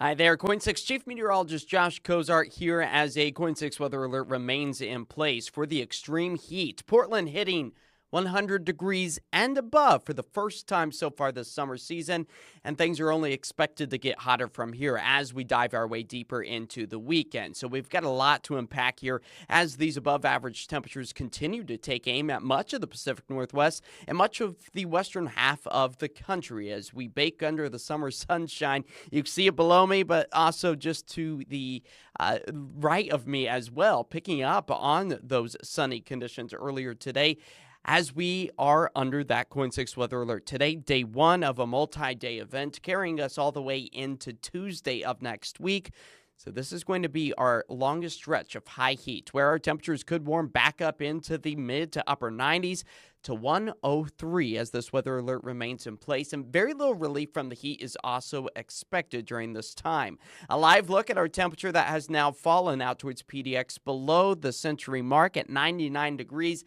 Hi there, KOIN 6 Chief Meteorologist Josh Cozart here as a KOIN 6 weather alert remains in place for the extreme heat. Portland hitting 100 degrees and above for the first time so far this summer season, and things are only expected to get hotter from here as we dive our way deeper into the weekend. So we've got a lot to unpack here as these above average temperatures continue to take aim at much of the Pacific Northwest and much of the western half of the country as we bake under the summer sunshine. You can see it below me, but also just to the right of me as well, picking up on those sunny conditions earlier today as we are under that KOIN 6 weather alert. Today, day one of a multi-day event carrying us all the way into Tuesday of next week. So this is going to be our longest stretch of high heat, where our temperatures could warm back up into the mid to upper 90s to 103 as this weather alert remains in place, and very little relief from the heat is also expected during this time. A live look at our temperature that has now fallen out towards PDX below the century mark at 99 degrees.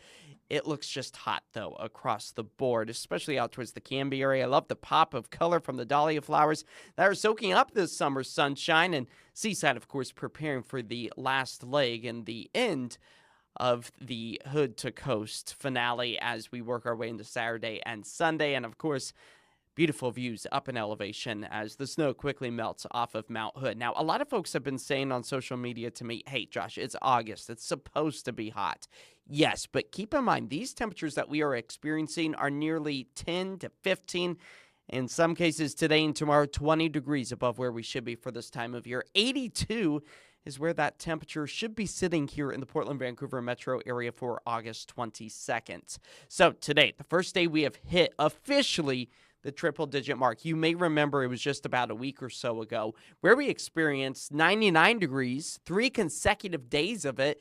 It looks just hot, though, across the board, especially out towards the Canby area. I love the pop of color from the dahlia flowers that are soaking up this summer's sunshine. And Seaside, of course, preparing for the last leg and the end of the Hood to Coast finale as we work our way into Saturday and Sunday. And, of course, beautiful views up in elevation as the snow quickly melts off of Mount Hood. Now, a lot of folks have been saying on social media to me, hey, Josh, it's August. It's supposed to be hot. Yes, but keep in mind, these temperatures that we are experiencing are nearly 10 to 15, in some cases today and tomorrow, 20 degrees above where we should be for this time of year. 82 is where that temperature should be sitting here in the Portland-Vancouver metro area for August 22nd. So today, the first day we have hit officially the triple-digit mark. You may remember it was just about a week or so ago where we experienced 99 degrees, 3 consecutive days of it,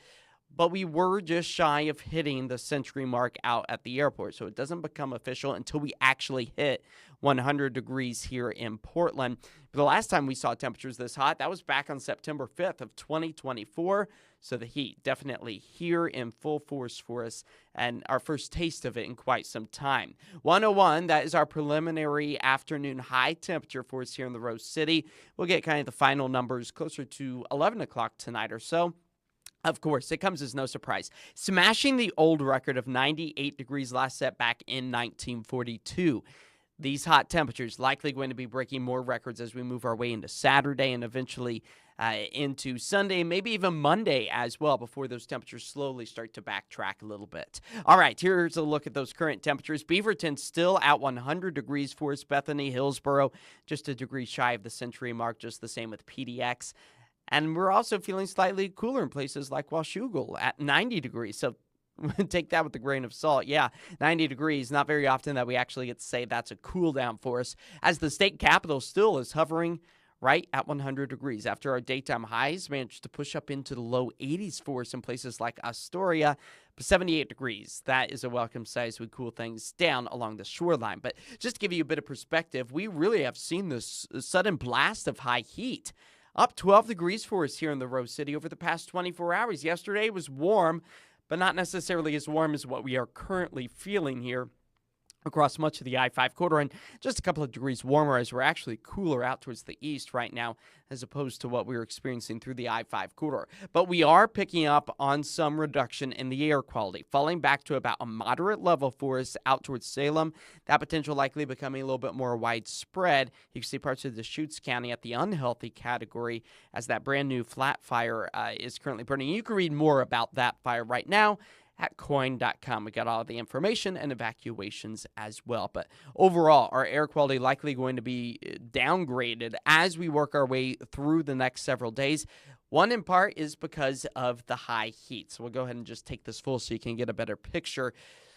but we were just shy of hitting the century mark out at the airport. So it doesn't become official until we actually hit 100 degrees here in Portland. But the last time we saw temperatures this hot, that was back on September 5th of 2024. So the heat definitely here in full force for us, and our first taste of it in quite some time. 101, that is our preliminary afternoon high temperature for us here in the Rose City. We'll get kind of the final numbers closer to 11 o'clock tonight or so. Of course, it comes as no surprise. Smashing the old record of 98 degrees last set back in 1942. These hot temperatures likely going to be breaking more records as we move our way into Saturday and eventually into Sunday, maybe even Monday as well, before those temperatures slowly start to backtrack a little bit. All right, here's a look at those current temperatures. Beaverton still at 100 degrees for us. Bethany, Hillsboro, just a degree shy of the century mark, just the same with PDX. And we're also feeling slightly cooler in places like Washougal at 90 degrees. So take that with a grain of salt. Yeah, 90 degrees. Not very often that we actually get to say that's a cool down for us, as the state capital still is hovering right at 100 degrees after our daytime highs managed to push up into the low 80s for us in places like Astoria. 78 degrees. That is a welcome size. We cool things down along the shoreline. But just to give you a bit of perspective, we really have seen this sudden blast of high heat. Up 12 degrees for us here in the Rose City over the past 24 hours. Yesterday was warm, but not necessarily as warm as what we are currently feeling here across much of the I-5 corridor, and just a couple of degrees warmer as we're actually cooler out towards the east right now as opposed to what we were experiencing through the I-5 corridor. But we are picking up on some reduction in the air quality, falling back to about a moderate level for us out towards Salem. That potential likely becoming a little bit more widespread. You can see parts of Deschutes County at the unhealthy category as that brand new flat fire is currently burning. You can read more about that fire right now at KOIN.com. We got all the information and evacuations as well. But overall, our air quality likely going to be downgraded as we work our way through the next several days. One in part is because of the high heat. So we'll go ahead and just take this full so you can get a better picture.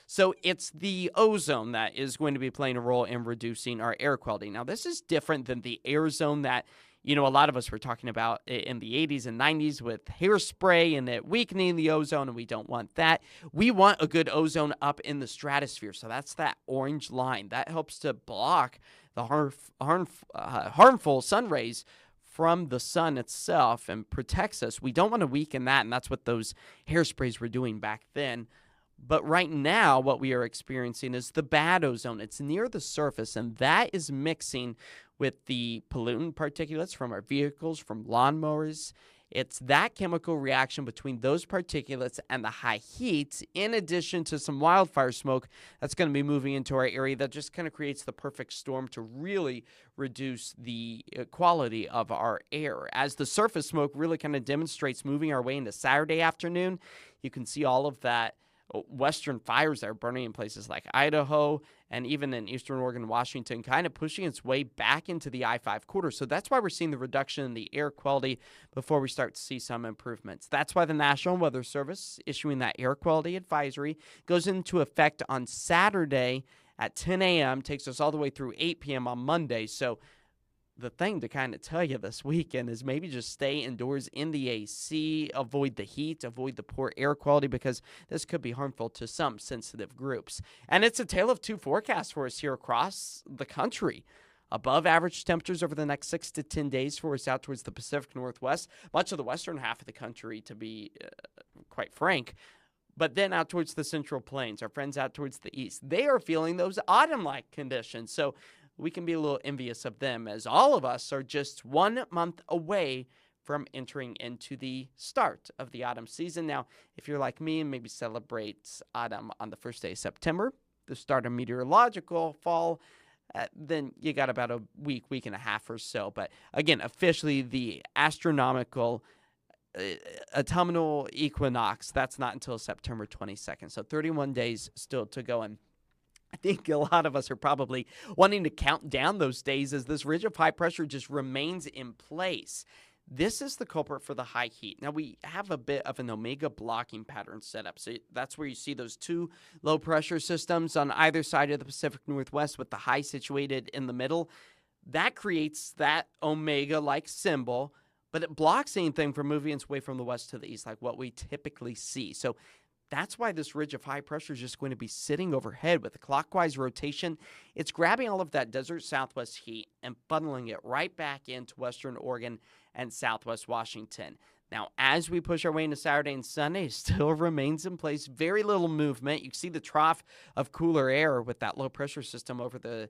So it's the ozone that is going to be playing a role in reducing our air quality. Now, this is different than the air zone that a lot of us were talking about in the 80s and 90s with hairspray and it weakening the ozone, and we don't want that. We want a good ozone up in the stratosphere. So that's that orange line. That helps to block the harmful sun rays from the sun itself and protects us. We don't want to weaken that, and that's what those hairsprays were doing back then. But right now, what we are experiencing is the bad ozone. It's near the surface, and that is mixing with the pollutant particulates from our vehicles, from lawnmowers. It's that chemical reaction between those particulates and the high heat, in addition to some wildfire smoke, that's going to be moving into our area that just kind of creates the perfect storm to really reduce the quality of our air. As the surface smoke really kind of demonstrates moving our way into Saturday afternoon, you can see all of that western fires that are burning in places like Idaho and even in eastern Oregon, Washington, kind of pushing its way back into the I-5 corridor. So that's why we're seeing the reduction in the air quality before we start to see some improvements. That's why the National Weather Service issuing that air quality advisory goes into effect on Saturday at 10 a.m., takes us all the way through 8 p.m. on Monday. So the thing to kind of tell you this weekend is maybe just stay indoors in the AC, avoid the heat, avoid the poor air quality, because this could be harmful to some sensitive groups. And it's a tale of two forecasts for us here across the country. Above average temperatures over the next 6 to 10 days for us out towards the Pacific Northwest, much of the western half of the country, to be quite frank. But then out towards the Central Plains, our friends out towards the east, they are feeling those autumn-like conditions. So we can be a little envious of them, as all of us are just 1 month away from entering into the start of the autumn season. Now, if you're like me and maybe celebrate autumn on the first day of September, the start of meteorological fall, then you got about a week and a half or so. But again, officially the astronomical autumnal equinox, that's not until September 22nd. So 31 days still to go. And I think a lot of us are probably wanting to count down those days as this ridge of high pressure just remains in place. This is the culprit for the high heat. Now, we have a bit of an omega blocking pattern set up. So that's where you see those two low pressure systems on either side of the Pacific Northwest with the high situated in the middle. That creates that omega-like symbol, but it blocks anything from moving its way from the west to the east, like what we typically see. So that's why this ridge of high pressure is just going to be sitting overhead with a clockwise rotation. It's grabbing all of that desert southwest heat and funneling it right back into western Oregon and southwest Washington. Now, as we push our way into Saturday and Sunday, it still remains in place. Very little movement. You can see the trough of cooler air with that low pressure system over the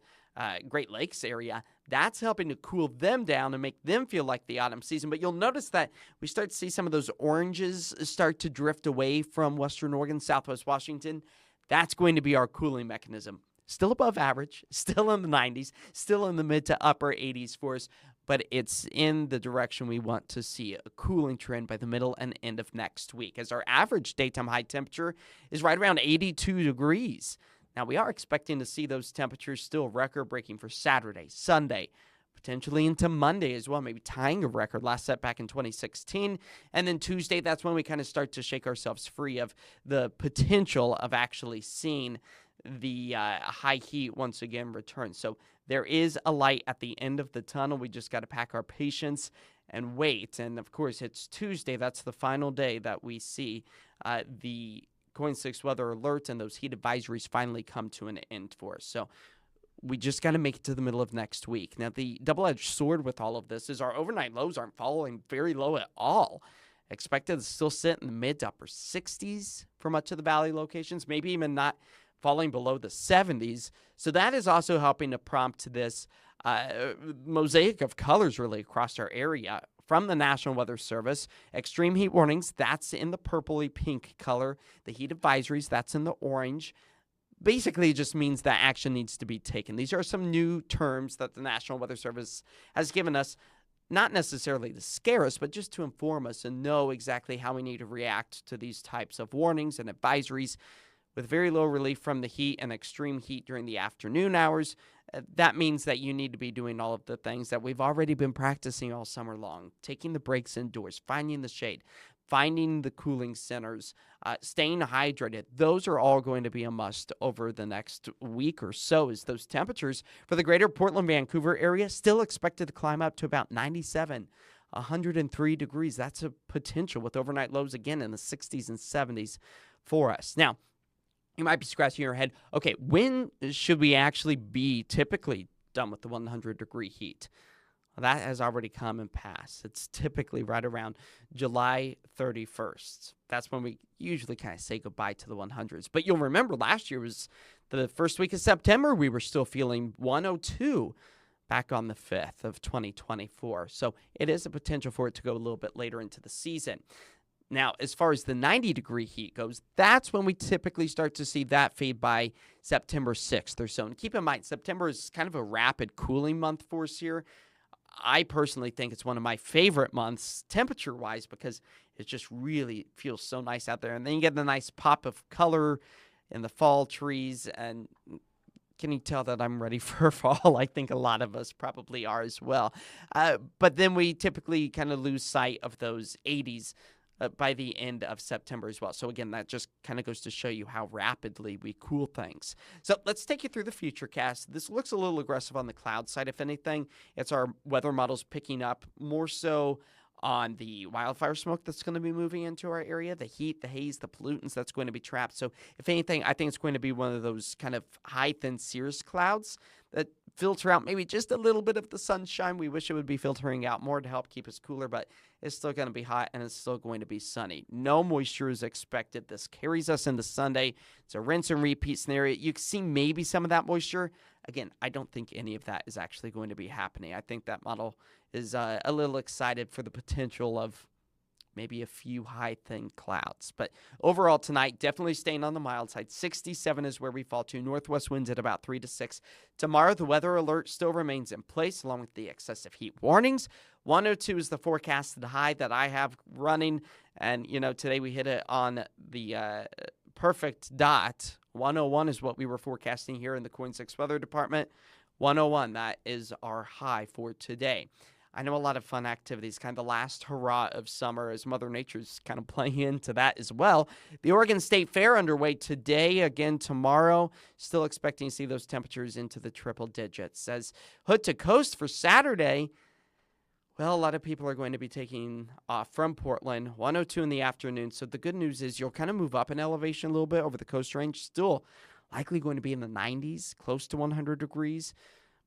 Great Lakes area. That's helping to cool them down and make them feel like the autumn season. But you'll notice that we start to see some of those oranges start to drift away from western Oregon, southwest Washington. That's going to be our cooling mechanism. Still above average, still in the 90s, still in the mid to upper 80s for us, but it's in the direction we want to see a cooling trend by the middle and end of next week, as our average daytime high temperature is right around 82 degrees. Now, we are expecting to see those temperatures still record-breaking for Saturday, Sunday, potentially into Monday as well, maybe tying a record last set back in 2016. And then Tuesday, that's when we kind of start to shake ourselves free of the potential of actually seeing the high heat once again return. So there is a light at the end of the tunnel. We just got to pack our patience and wait. And of course, it's Tuesday. That's the final day that we see the KOIN 6 weather alert and those heat advisories finally come to an end for us. So we just got to make it to the middle of next week. Now, the double-edged sword with all of this is our overnight lows aren't falling very low at all. Expected to still sit in the mid to upper 60s for much of the valley locations, maybe even not falling below the 70s. So that is also helping to prompt this mosaic of colors really across our area from the National Weather Service. Extreme heat warnings, that's in the purpley pink color. The heat advisories, that's in the orange. Basically, it just means that action needs to be taken. These are some new terms that the National Weather Service has given us, not necessarily to scare us, but just to inform us and know exactly how we need to react to these types of warnings and advisories. With very low relief from the heat and extreme heat during the afternoon hours, that means that you need to be doing all of the things that we've already been practicing all summer long, taking the breaks indoors, finding the shade, finding the cooling centers, staying hydrated. Those are all going to be a must over the next week or so, as those temperatures for the greater Portland, Vancouver area still expected to climb up to about 97, 103 degrees. That's a potential with overnight lows again in the 60s and 70s for us. Now, you might be scratching your head, okay, when should we actually be typically done with the 100-degree heat? Well, that has already come and passed. It's typically right around July 31st. That's when we usually kind of say goodbye to the 100s. But you'll remember last year was the first week of September, we were still feeling 102. back on the 5th of 2024. So it is a potential for it to go a little bit later into the season. Now, as far as the 90-degree heat goes, that's when we typically start to see that fade by September 6th or so. And keep in mind, September is kind of a rapid cooling month for us here. I personally think it's one of my favorite months temperature-wise because it just really feels so nice out there. And then you get the nice pop of color in the fall trees. And can you tell that I'm ready for fall? I think a lot of us probably are as well. But then we typically kind of lose sight of those 80s by the end of September as well. So again, that just kind of goes to show you how rapidly we cool things. So let's take you through the futurecast. This looks a little aggressive on the cloud side, if anything. It's our weather models picking up more so on the wildfire smoke that's going to be moving into our area, the heat, the haze, the pollutants that's going to be trapped. So if anything, I think it's going to be one of those kind of high, thin cirrus clouds that filter out maybe just a little bit of the sunshine. We wish it would be filtering out more to help keep us cooler, but it's still going to be hot and it's still going to be sunny. No moisture is expected. This carries us into Sunday. It's a rinse and repeat scenario. You can see maybe some of that moisture. Again, I don't think any of that is actually going to be happening. I think that model is a little excited for the potential of maybe a few high, thin clouds. But overall tonight, definitely staying on the mild side. 67 is where we fall to. Northwest winds at about 3 to 6. Tomorrow, the weather alert still remains in place along with the excessive heat warnings. 102 is the forecasted high that I have running. And, today we hit it on the perfect dot. 101 is what we were forecasting here in the KOIN 6 Weather Department. 101, that is our high for today. I know a lot of fun activities, kind of the last hurrah of summer as Mother Nature's kind of playing into that as well. The Oregon State Fair underway today, again tomorrow. Still expecting to see those temperatures into the triple digits. As hood to coast for Saturday, well, a lot of people are going to be taking off from Portland, 102 in the afternoon. So the good news is you'll kind of move up in elevation a little bit over the coast range. Still likely going to be in the 90s, close to 100 degrees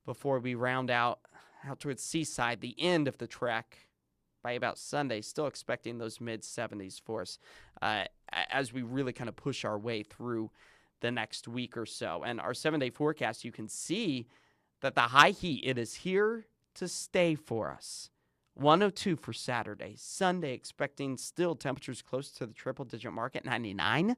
before we round out towards Seaside, the end of the trek by about Sunday. Still expecting those mid-70s for us as we really kind of push our way through the next week or so. And our 7-day forecast, you can see that the high heat, it is here to stay for us. 102 for Saturday. Sunday, expecting still temperatures close to the triple-digit mark at 99.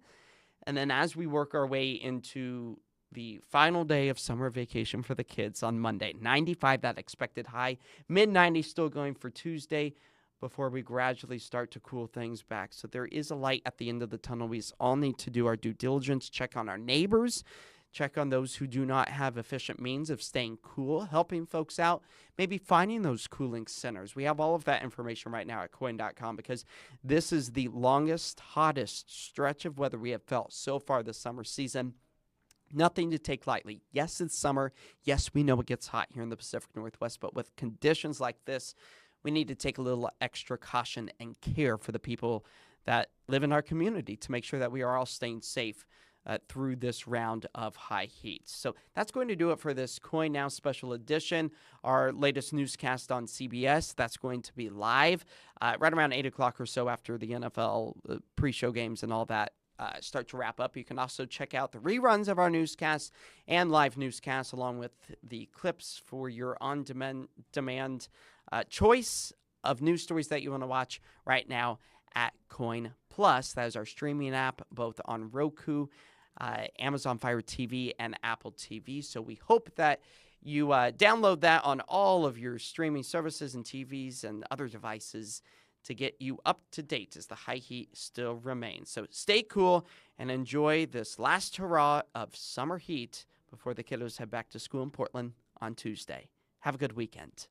And then as we work our way into the final day of summer vacation for the kids on Monday, 95, that expected high. Mid-90s still going for Tuesday before we gradually start to cool things back. So there is a light at the end of the tunnel. We all need to do our due diligence, check on our neighbors, check on those who do not have efficient means of staying cool, helping folks out, maybe finding those cooling centers. We have all of that information right now at KOIN.com because this is the longest, hottest stretch of weather we have felt so far this summer season. Nothing to take lightly. Yes, it's summer. Yes, we know it gets hot here in the Pacific Northwest, but with conditions like this, we need to take a little extra caution and care for the people that live in our community to make sure that we are all staying safe through this round of high heat. So that's going to do it for this KOIN Now special edition. Our latest newscast on CBS, that's going to be live right around 8 o'clock or so after the NFL pre-show games and all that start to wrap up. You can also check out the reruns of our newscasts and live newscasts along with the clips for your on-demand choice of news stories that you want to watch right now at KOIN Plus. That is our streaming app both on Roku, Amazon Fire TV, and Apple TV. So we hope that you download that on all of your streaming services and TVs and other devices to get you up to date as the high heat still remains. So stay cool and enjoy this last hurrah of summer heat before the kiddos head back to school in Portland on Tuesday. Have a good weekend.